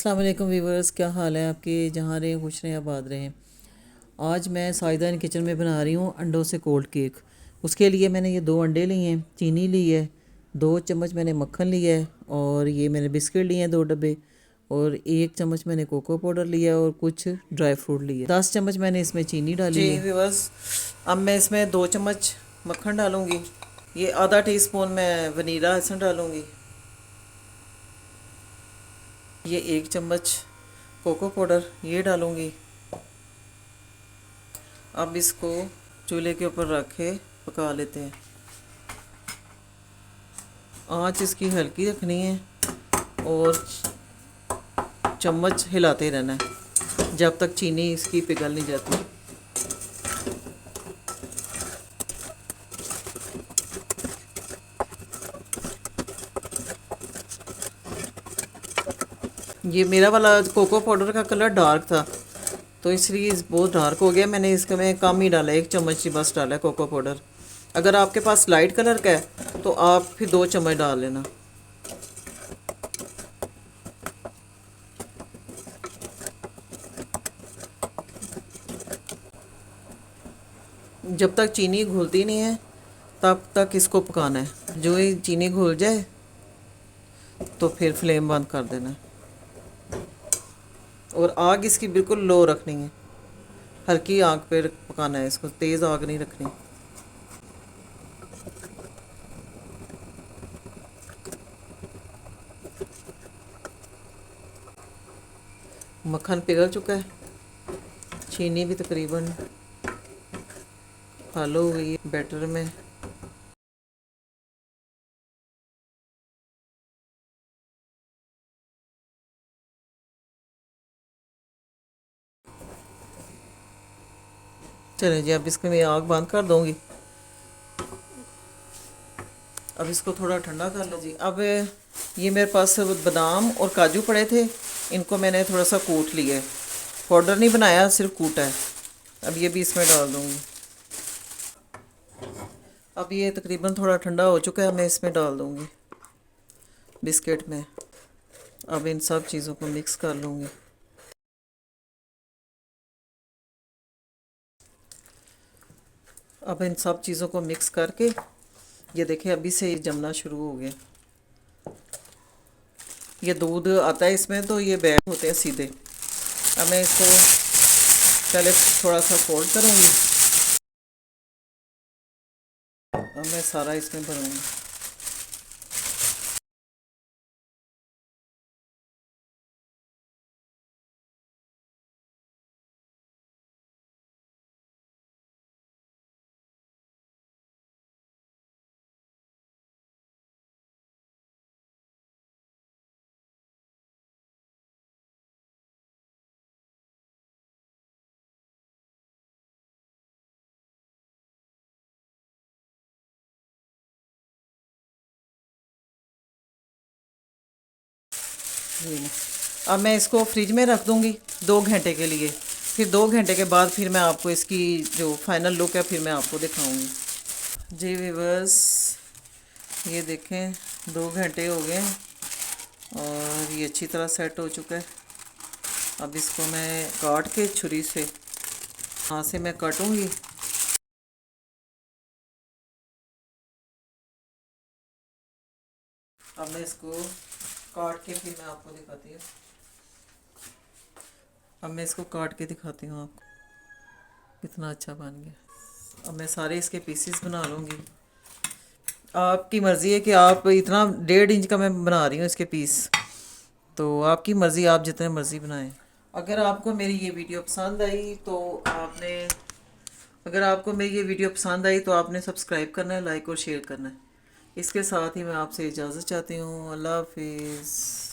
अस्सलाम वालेकुम वीवर्स, क्या हाल है आपके? जहाँ रहें खुश रहें आबाद रहें। आज मैं साइदा इन किचन में बना रही हूँ अंडों से कोल्ड केक। उसके लिए मैंने ये 2 अंडे लिए हैं, चीनी ली है, 2 चम्मच मैंने मक्खन लिया है, और ये मैंने बिस्किट लिए हैं 2 डब्बे, और 1 चम्मच मैंने कोको पाउडर लिया है, और कुछ ड्राई फ्रूट लिए। 10 चम्मच मैंने इसमें चीनी डाली है। वीवर्स, अब मैं इसमें 2 चम्मच मक्खन डालूँगी। ये आधा टीस्पून मैं वनीला एसेंस डालूँगी। ये 1 चम्मच कोको पाउडर ये डालूँगी। अब इसको चूल्हे के ऊपर रख के पका लेते हैं। आँच इसकी हल्की रखनी है और चम्मच हिलाते रहना है जब तक चीनी इसकी पिघल नहीं जाती। ये मेरा वाला कोको पाउडर का कलर डार्क था, तो इसलिए बहुत डार्क हो गया। मैंने इसका में कम ही डाला, 1 चम्मच ही बस डाला है कोको पाउडर। अगर आपके पास लाइट कलर का है तो आप फिर 2 चम्मच डाल लेना। जब तक चीनी घुलती नहीं है तब तक इसको पकाना है। जो ही चीनी घुल जाए तो फिर फ्लेम बंद कर देना है, और आग इसकी बिल्कुल लो रखनी है। हल्की आग पे पकाना है इसको, तेज़ आग नहीं रखनी। मक्खन पिघल चुका है, चीनी भी तकरीबन हालो हो गई है बैटर में। चलिए जी, अब इसको मैं आग बंद कर दूंगी। अब इसको थोड़ा ठंडा कर लो जी। अब ये मेरे पास बादाम और काजू पड़े थे, इनको मैंने थोड़ा सा कूट लिया है। पाउडर नहीं बनाया, सिर्फ कूटा है। अब ये भी इसमें डाल दूंगी। अब ये तकरीबन थोड़ा ठंडा हो चुका है, मैं इसमें डाल दूंगी बिस्किट में। अब इन सब चीज़ों को मिक्स कर लूँगी। अब इन सब चीज़ों को मिक्स करके ये देखिए अभी से ये जमना शुरू हो गया। ये दूध आता है इसमें, तो ये बैठ होते हैं सीधे। अब मैं इसको पहले थोड़ा सा फोल्ड करूँगी। अब मैं सारा इसमें भरूँगी। अब मैं इसको फ्रिज में रख दूँगी 2 घंटे के लिए। फिर 2 घंटे के बाद फिर मैं आपको इसकी जो फाइनल लुक है फिर मैं आपको दिखाऊंगी। जी व्यूअर्स, ये देखें 2 घंटे हो गए और ये अच्छी तरह सेट हो चुका है। अब इसको मैं काट के छुरी से हाथ से मैं काटूंगी। अब मैं इसको काट के फिर मैं आपको दिखाती हूँ। अब मैं इसको काट के दिखाती हूँ आपको कितना अच्छा बन गया। अब मैं सारे इसके पीसेस बना लूँगी। आपकी मर्ज़ी है कि आप इतना 1.5 इंच का मैं बना रही हूँ इसके पीस, तो आपकी मर्ज़ी, आप जितने मर्ज़ी बनाएं। अगर आपको मेरी ये वीडियो पसंद आई तो आपने अगर आपको मेरी ये वीडियो पसंद आई तो आपने सब्सक्राइब करना है, लाइक और शेयर करना है। इसके साथ ही मैं आपसे इजाज़त चाहती हूँ। अल्लाह हाफिज़।